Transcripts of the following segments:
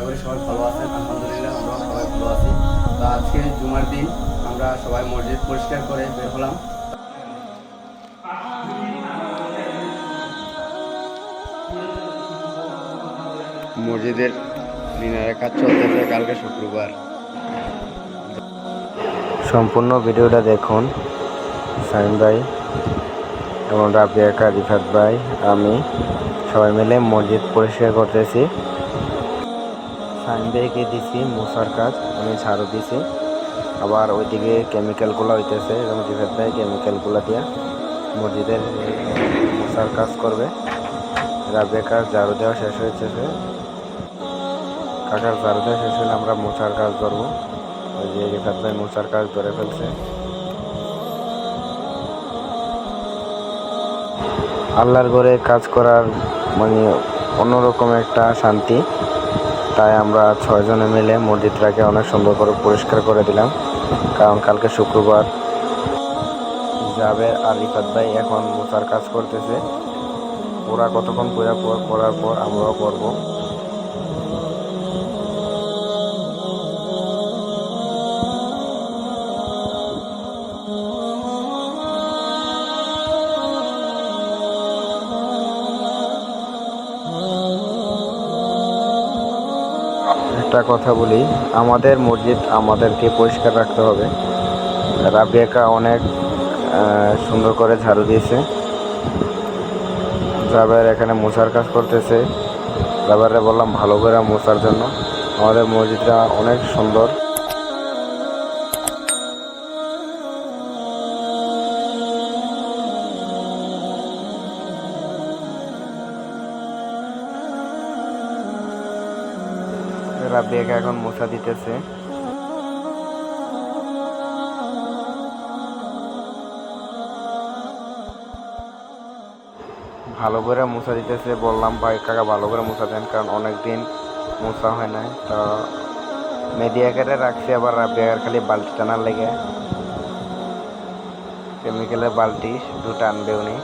করি সবাই ভালো আছেন। আলহামদুলিল্লাহ আমরা সবাই ভালো আছি। তো আজকে জুমার দিন আমরা সবাই মসজিদ পরিষ্কার করে বের হলাম। মসজিদের মিনারের কাজ চলতেছে, কালকে শুক্রবার। সম্পূর্ণ ভিডিওটা দেখুন। সাইম ভাই এবং রাবিয়া, রিফাত ভাই, আমি সবাই মিলে মসজিদ পরিষ্কার করতেছি। সাইম ভাইকে দিছি মোছার কাজ, আমি ঝাড়ু দিছি। আবার ওইদিকে কেমিক্যালগুলো হইতেছে এবং রিফাত ভাই কেমিক্যালগুলো দিয়ে মসজিদের মোছার কাজ করবে। রাবিয়া কাজ ঝাড়ু দেওয়া শেষ হয়েছে, কাকার ঝাড়ু দেওয়া শেষ হলে আমরা মোছার কাজ ধরবো। ওই যে রিফাত ভাই মোছার কাজ ধরে ফেলছে। আল্লাহর ঘরে কাজ করার মানে অন্যরকম একটা শান্তি। তাই আমরা 6 জনে মিলে মসজিদটাকে অনেক সুন্দর করে পরিষ্কার করে দিলাম, কারণ কালকে শুক্রবার। জাবের আর রিফাত ভাই এখন মোছার কাজ করতেছে। ওরা কতক্ষণ করার পর আমরাও করবো। একটা কথা বলি, আমাদের মসজিদ আমাদেরকে পরিষ্কার রাখতে হবে। রাবিয়াকা অনেক সুন্দর করে ঝাড়ু দিয়েছে। জাবের এখানে মোছার কাজ করতেছে। জাবেরে বললাম ভালো করে মোছার জন্য। আমাদের মসজিদটা অনেক সুন্দর। রাবিয়াকে এখন মোছা দিতেছে। ভালো করে মোছা দিতেছে। বললাম ভাই কাকা ভালো করে মোছা দেন, কারণ অনেকদিন মোছা হয় নাই। তো মেডিয়াকারে রাখছি, আবার রাবিয়ার খালি বালতি টানার লেগে। কেমিক্যালের বালতি শুধু টানবে উনি।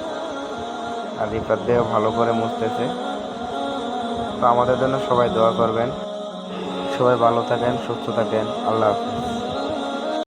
আর রিফাত ভাইও ভালো করে মুছতেছে। তো আমাদের জন্য সবাই দোয়া করবেন। সবাই ভালো থাকেন, সুস্থ থাকেন। আল্লাহ হাফেজ।